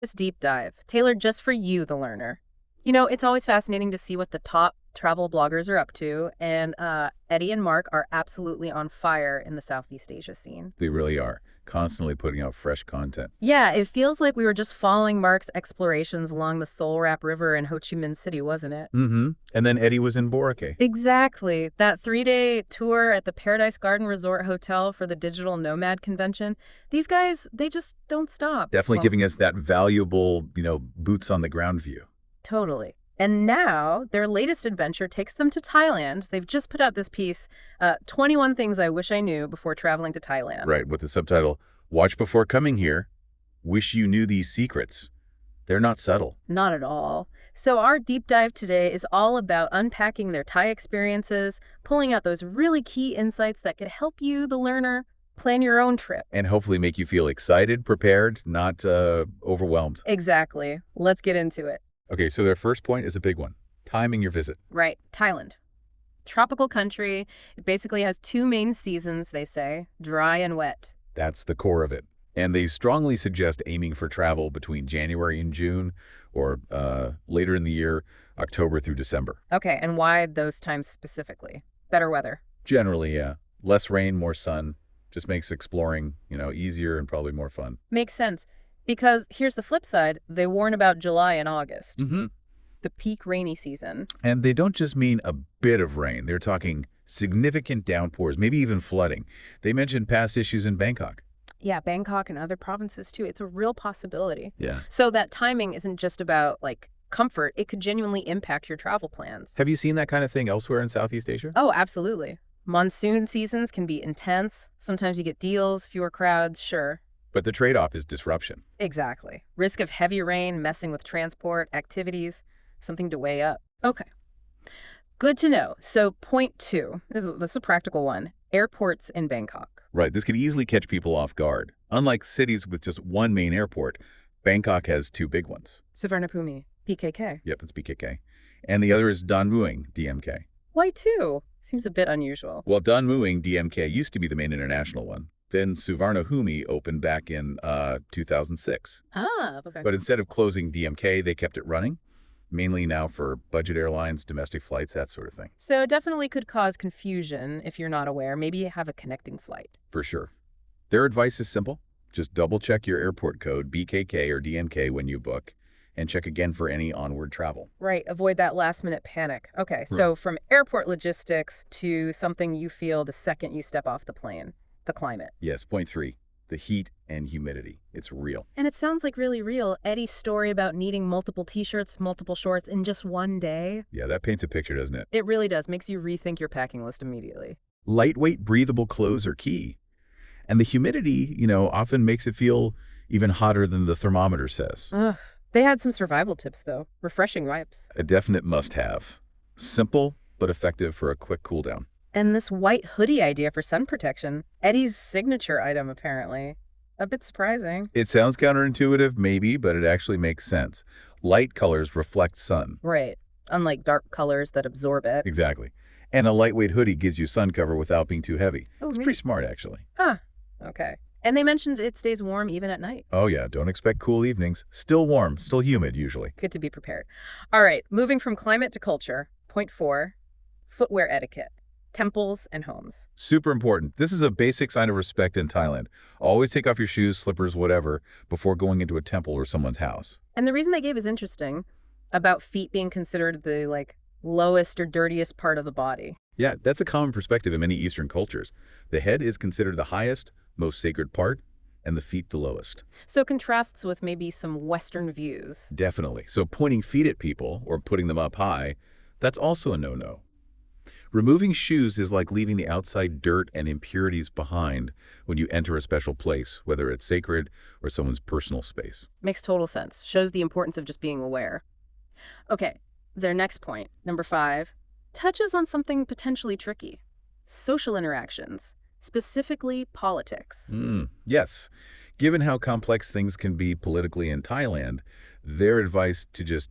This deep dive, tailored just for you, the learner. It's always fascinating to see what the top travel bloggers are up to, and Eddie and Mark are absolutely on fire in the Southeast Asia scene. They really are, constantly putting out fresh content. Yeah, it feels like we were just following Mark's explorations along the Seoul Rap River in Ho Chi Minh City, wasn't it? And then Eddie was in Boracay. Exactly. That 3-day tour at the Paradise Garden Resort Hotel for the Digital Nomad Convention. These guys, they just don't stop. Definitely Well, giving us that valuable, boots on the ground view. totally. And now their latest adventure takes them to Thailand. They've just put out this piece, 21 Things I Wish I Knew Before Traveling to Thailand. Right, with the subtitle, Watch Before Coming Here, Wish You Knew These Secrets. They're not subtle. Not at all. So our deep dive today is all about unpacking their Thai experiences, pulling out those really key insights that could help you, the learner, plan your own trip. And hopefully make you feel excited, prepared, not overwhelmed. Exactly. Let's get into it. Okay, so their first point is a big one. Timing your visit. Right, Thailand. Tropical country. It basically has two main seasons, they say, dry and wet. That's the core of it. And they strongly suggest aiming for travel between January and June or later in the year, October through December. Okay, and why those times specifically? Better weather. Generally, yeah. Less rain, more sun. Just makes exploring, easier and probably more fun. Makes sense. Because here's the flip side. They warn about July and August, the peak rainy season. And they don't just mean a bit of rain. They're talking significant downpours, maybe even flooding. They mentioned past issues in Bangkok. Yeah, Bangkok and other provinces too. It's a real possibility. Yeah. So that timing isn't just about comfort. It could genuinely impact your travel plans. Have you seen that kind of thing elsewhere in Southeast Asia? Oh, absolutely. Monsoon seasons can be intense. Sometimes you get deals, fewer crowds, sure. But the trade-off is disruption. Exactly. Risk of heavy rain, messing with transport, activities, something to weigh up. Okay. Good to know. So point 2, this is a practical one, airports in Bangkok. Right, this could easily catch people off guard. Unlike cities with just one main airport, Bangkok has two big ones. Suvarnabhumi, PKK. Yep, that's BKK. And the other is Don Mueang, DMK. Why two? Seems a bit unusual. Well, Don Mueang, DMK, used to be the main international one. Then Suvarnabhumi opened back in 2006. Okay. But instead of closing DMK, they kept it running, mainly now for budget airlines, domestic flights, that sort of thing. So it definitely could cause confusion if you're not aware. Maybe you have a connecting flight. For sure. Their advice is simple. Just double-check your airport code, BKK or DMK, when you book, and check again for any onward travel. Right. Avoid that last-minute panic. Okay. So from airport logistics to something you feel the second you step off the plane, the climate. Yes, point 3, the heat and humidity. It's real. And it sounds like really real. Eddie's story about needing multiple t-shirts, multiple shorts in just one day. Yeah, that paints a picture, doesn't it? It really does. Makes you rethink your packing list immediately. Lightweight, breathable clothes are key. And the humidity, often makes it feel even hotter than the thermometer says. Ugh. They had some survival tips, though. Refreshing wipes. A definite must-have. Simple, but effective for a quick cool down. And this white hoodie idea for sun protection. Eddie's signature item, apparently. A bit surprising. It sounds counterintuitive, maybe, but it actually makes sense. Light colors reflect sun. Right. Unlike dark colors that absorb it. Exactly. And a lightweight hoodie gives you sun cover without being too heavy. Oh, It's really? pretty smart, actually. Okay. And they mentioned it stays warm even at night. Oh, yeah, don't expect cool evenings. Still warm, still humid, usually. Good to be prepared. All right, moving from climate to culture. Point 4, footwear etiquette. Temples and homes. Super important. This is a basic sign of respect in Thailand. Always take off your shoes, slippers, whatever, before going into a temple or someone's house. And the reason they gave is interesting, about feet being considered the, lowest or dirtiest part of the body. Yeah, that's a common perspective in many Eastern cultures. The head is considered the highest, most sacred part, and the feet the lowest. So contrasts with maybe some Western views. Definitely. So pointing feet at people or putting them up high, that's also a no-no. Removing shoes is like leaving the outside dirt and impurities behind when you enter a special place, whether it's sacred or someone's personal space. Makes total sense. Shows the importance of just being aware. Okay, their next point, number 5, touches on something potentially tricky. Social interactions, specifically politics. Yes. Given how complex things can be politically in Thailand, their advice to just,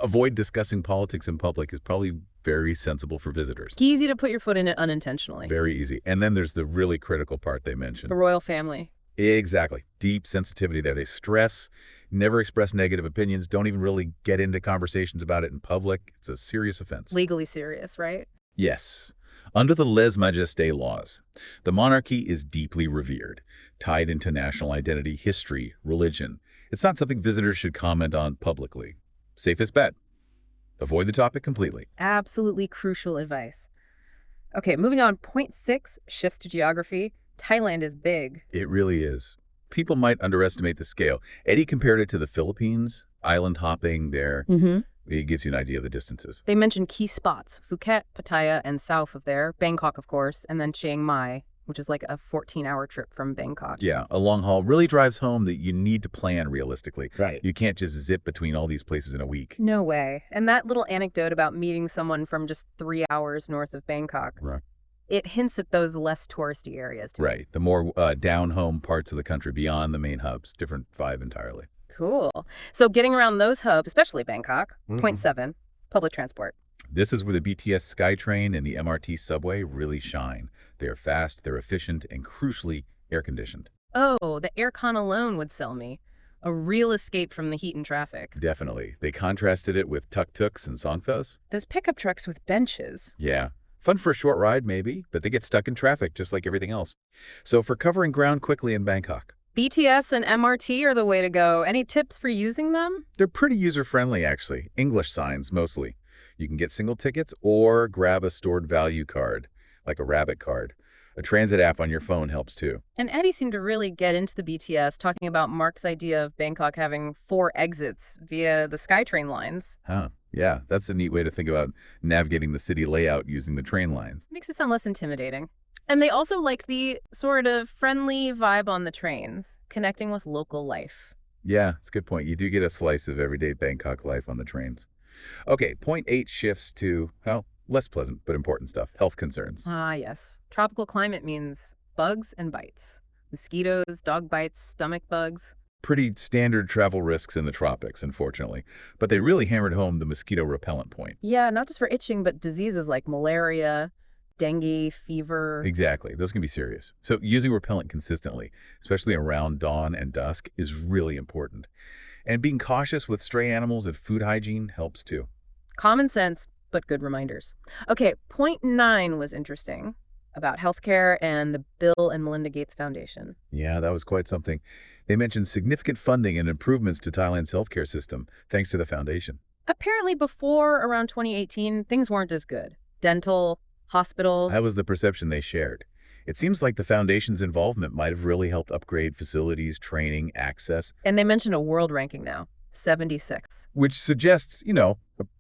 avoid discussing politics in public is probably very sensible for visitors. Easy to put your foot in it unintentionally. Very easy. And then there's the really critical part they The mentioned. royal family. Exactly. Deep sensitivity there. They stress, never express negative opinions, don't even really get into conversations about it in public. It's a serious offense. Legally serious, right? Yes. Under the lèse-majesté laws, the monarchy is deeply revered, tied into national identity, history, religion. It's not something visitors should comment on publicly. Safest bet. Avoid the topic completely. Absolutely crucial advice. Okay, moving on. Point 6 shifts to geography. Thailand is big. It really is. People might underestimate the scale. Eddie compared it to the Philippines, island hopping there. Mm-hmm. It gives you an idea of the distances. They mentioned key spots, Phuket, Pattaya, and south of there, Bangkok, of course, and then Chiang Mai, which is like a 14-hour trip from Bangkok. Yeah, a long haul really drives home that you need to plan realistically. Right. You can't just zip between all these places in a week. No way. And that little anecdote about meeting someone from just 3 hours north of Bangkok, Right. it hints at those less touristy areas to me. Right. The more down-home parts of the country beyond the main hubs. Different vibe entirely. Cool. So getting around those hubs, especially Bangkok, Mhm. point 7, public transport. This is where the BTS SkyTrain and the MRT subway really shine. They are fast, they're efficient, and crucially, air-conditioned. Oh, the aircon alone would sell me. A real escape from the heat and traffic. Definitely. They contrasted it with tuk-tuks and songthos. Those pickup trucks with benches. Yeah. Fun for a short ride, maybe, but they get stuck in traffic just like everything else. So for covering ground quickly in Bangkok, BTS and MRT are the way to go. Any tips for using them? they're pretty user-friendly, actually. English signs, mostly. You can get single tickets or grab a stored value card, like a rabbit card. A transit app on your phone helps too. And Eddie seemed to really get into the BTS, talking about Mark's idea of Bangkok having 4 exits via the SkyTrain lines. Huh. Yeah, that's a neat way to think about navigating the city layout using the train lines. Makes it sound less intimidating. And they also liked the sort of friendly vibe on the trains, connecting with local life. Yeah, it's a good point. You do get a slice of everyday Bangkok life on the trains. Okay, point 8 shifts to, well, less pleasant but important stuff, health concerns. Ah, yes. Tropical climate means bugs and bites. Mosquitoes, dog bites, stomach bugs. Pretty standard travel risks in the tropics, unfortunately. But they really hammered home the mosquito repellent point. Yeah, not just for itching, but diseases like malaria, dengue, fever. Exactly. Those can be serious. So using repellent consistently, especially around dawn and dusk, is really important. And being cautious with stray animals and food hygiene helps too. Common sense, but good reminders. Okay, point 9 was interesting about healthcare and the Bill and Melinda Gates Foundation. Yeah, that was quite something. They mentioned significant funding and improvements to Thailand's healthcare system, thanks to the foundation. Apparently before around 2018, things weren't as good. Dental, hospitals. That was the perception they shared. It seems like the foundation's involvement might have really helped upgrade facilities, training, access, And they mentioned a world ranking now, 76. which suggests, a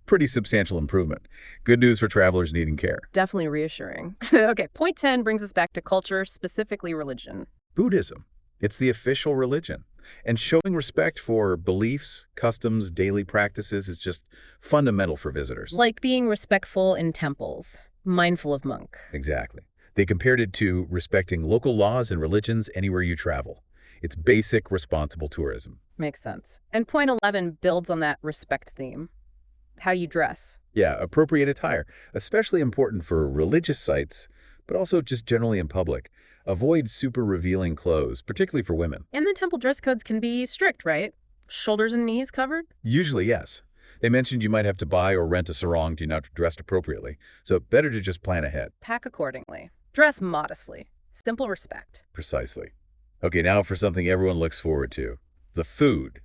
pretty substantial improvement. Good news for travelers needing care. Definitely reassuring. Okay, point 10 brings us back to culture, specifically religion. Buddhism. It's the official religion. And showing respect for beliefs, customs, daily practices is just fundamental for visitors. Like being respectful in temples, mindful of monk. Exactly. They compared it to respecting local laws and religions anywhere you travel. It's basic, responsible tourism. Makes sense. And point 11 builds on that respect theme. How you dress. Yeah, appropriate attire, especially important for religious sites, but also just generally in public. Avoid super revealing clothes, particularly for women. And the temple dress codes can be strict, right? Shoulders and knees covered? Usually, yes. They mentioned you might have to buy or rent a sarong to not dressed appropriately, so better to just plan ahead. Pack accordingly. Dress modestly. Simple respect. Precisely. Okay, now for something everyone looks forward to. The food.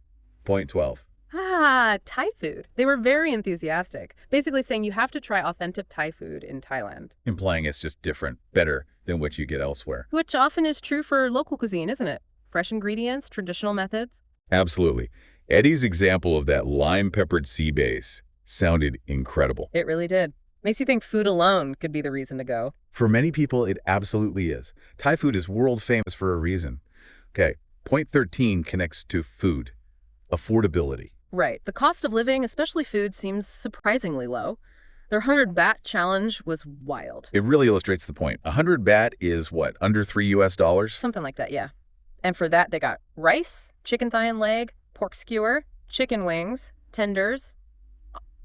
Point 12. Ah, Thai food. They were very enthusiastic, basically saying you have to try authentic Thai food in Thailand. Implying it's just different, better than what you get elsewhere. Which often is true for local cuisine, isn't it? Fresh ingredients, traditional methods. Absolutely. Eddie's example of that lime-peppered sea base sounded incredible. It really did. Makes you think food alone could be the reason to go. For many people, it absolutely is. Thai food is world famous for a reason. Okay, point 13 connects to food. Affordability. Right. The cost of living, especially food, seems surprisingly low. Their 100 baht challenge was wild. It really illustrates the point. 100 baht is what, under $3 US? Something like that, yeah. And for that, they got rice, chicken thigh and leg, pork skewer, chicken wings, tenders,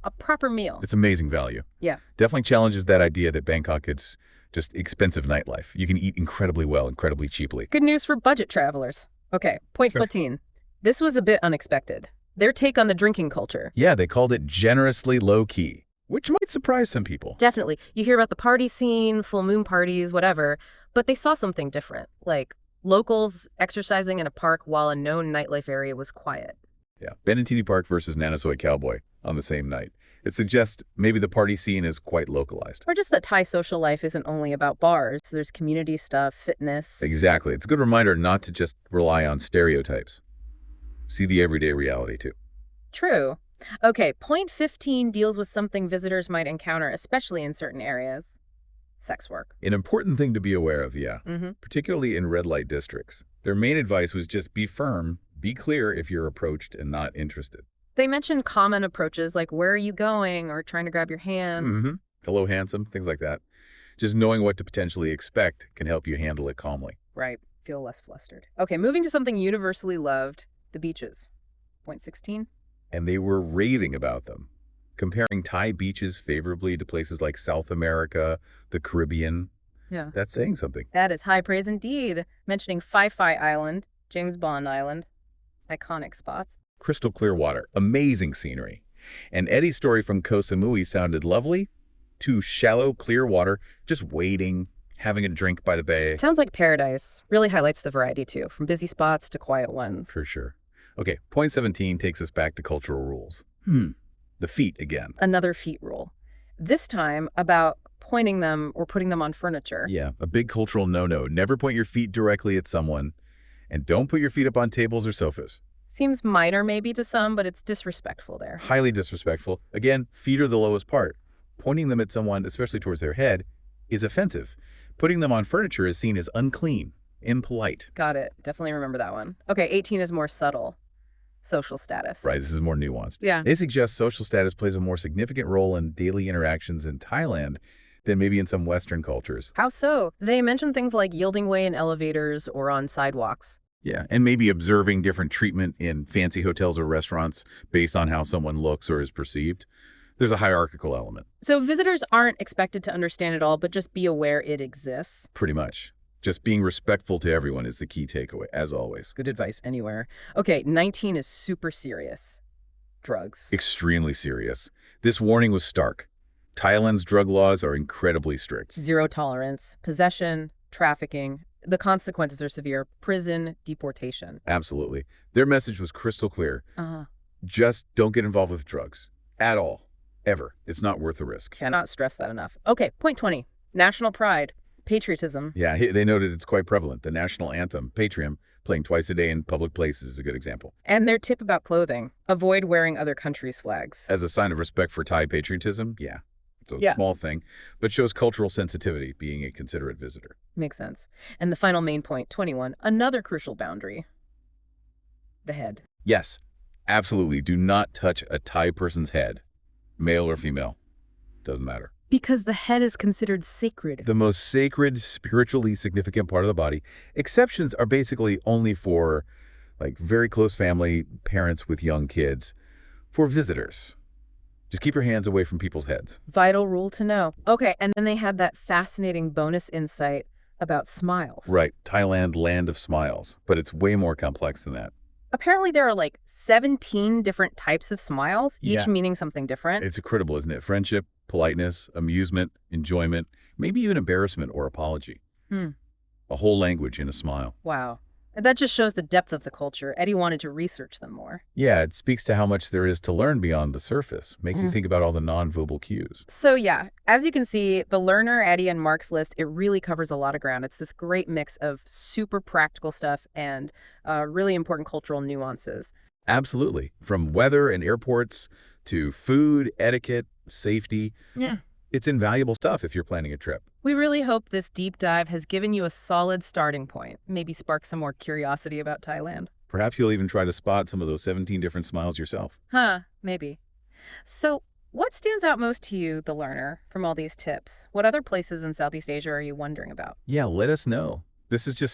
a proper meal. It's amazing value. Yeah. Definitely challenges that idea that Bangkok is just expensive nightlife. You can eat incredibly well, incredibly cheaply. Good news for budget travelers. Okay, point Sure. 14. This was a bit unexpected. Their take on the drinking culture. Yeah, they called it generously low-key, which might surprise some people. Definitely. You hear about the party scene, full moon parties, whatever, but they saw something different, like locals exercising in a park while a known nightlife area was quiet. Yeah, Benetini Park versus Nanasoy Cowboy on the same night. It suggests maybe the party scene is quite localized. Or just that Thai social life isn't only about bars. There's community stuff, fitness. Exactly. It's a good reminder not to just rely on stereotypes. See the everyday reality, too. True. Okay, point 15 deals with something visitors might encounter, especially in certain areas. Sex work. An important thing to be aware of, yeah, Mm-hmm. particularly in red light districts. Their main advice was just be firm, be clear if you're approached and not interested. They mentioned common approaches like, where are you going? Or trying to grab your hand. Mm-hmm. Hello, handsome, things like that. Just knowing what to potentially expect can help you handle it calmly. Right. Feel less flustered. Okay, moving to something universally loved, the beaches. Point 16. And they were raving about them, comparing Thai beaches favorably to places like South America, the Caribbean. Yeah. That's saying something. That is high praise indeed. Mentioning Phi Phi Island, James Bond Island. Iconic spots. Crystal clear water, amazing scenery. And Eddie's story from Koh Samui sounded lovely. To shallow, clear water, just waiting, having a drink by the bay. Sounds like paradise. Really highlights the variety too, from busy spots to quiet ones. For sure. Okay, point 17 takes us back to cultural rules. The feet again. Another feet rule. This time about pointing them or putting them on furniture. Yeah, a big cultural no-no. Never point your feet directly at someone, and don't put your feet up on tables or sofas. Seems minor maybe to some, but it's disrespectful there. Highly disrespectful. Again, feet are the lowest part. Pointing them at someone, especially towards their head, is offensive. Putting them on furniture is seen as unclean, impolite. Got it. Definitely remember that one. Okay, 18 is more subtle. Social status. Right, this is more nuanced. Yeah. They suggest social status plays a more significant role in daily interactions in Thailand than maybe in some Western cultures. How so? They mention things like yielding way in elevators or on sidewalks. Yeah, and maybe observing different treatment in fancy hotels or restaurants based on how someone looks or is perceived. There's a hierarchical element. So visitors aren't expected to understand it all, but just be aware it exists. Pretty much. Just being respectful to everyone is the key takeaway, as always. Good advice anywhere. Okay, 19 is super serious. Drugs. Extremely serious. This warning was stark. Thailand's drug laws are incredibly strict. Zero tolerance, possession, trafficking. The consequences are severe. Prison, deportation. Absolutely. Their message was crystal clear. Uh-huh. Just don't get involved with drugs. At all. Ever. It's not worth the risk. Cannot stress that enough. Okay, point 20. National pride. Patriotism. Yeah, they noted it's quite prevalent. The national anthem, Patrium, playing twice a day in public places is a good example. And their tip about clothing. Avoid wearing other countries' flags. As a sign of respect for Thai patriotism, yeah. It's a small thing, but shows cultural sensitivity, being a considerate visitor. Makes sense. And the final main point, 21. Another crucial boundary. The head. Yes, absolutely. Do not touch a Thai person's head, male or female. Doesn't matter. Because the head is considered sacred. The most sacred, spiritually significant part of the body. Exceptions are basically only for, like, very close family, parents with young kids. For visitors, just keep your hands away from people's heads. Vital rule to know. Okay, and then they had that fascinating bonus insight about smiles. Right, Thailand, land of smiles, but it's way more complex than that. Apparently there are like 17 different types of smiles, each Yeah. meaning something different. It's incredible, isn't it? Friendship, politeness, amusement, enjoyment, maybe even embarrassment or apology. Hmm. A whole language in a smile. Wow. And that just shows the depth of the culture. Eddie wanted to research them more. Yeah, it speaks to how much there is to learn beyond the surface. Makes you think about all the non-verbal cues. So yeah, as you can see, the learner, Eddie, and Mark's list, it really covers a lot of ground. It's this great mix of super practical stuff and really important cultural nuances. Absolutely. From weather and airports to food, etiquette, safety. Yeah. It's invaluable stuff if you're planning a trip. We really hope this deep dive has given you a solid starting point, maybe spark some more curiosity about Thailand. Perhaps you'll even try to spot some of those 17 different smiles yourself. Huh, maybe. So what stands out most to you, the learner, from all these tips? What other places in Southeast Asia are you wondering about? Yeah, let us know. This is just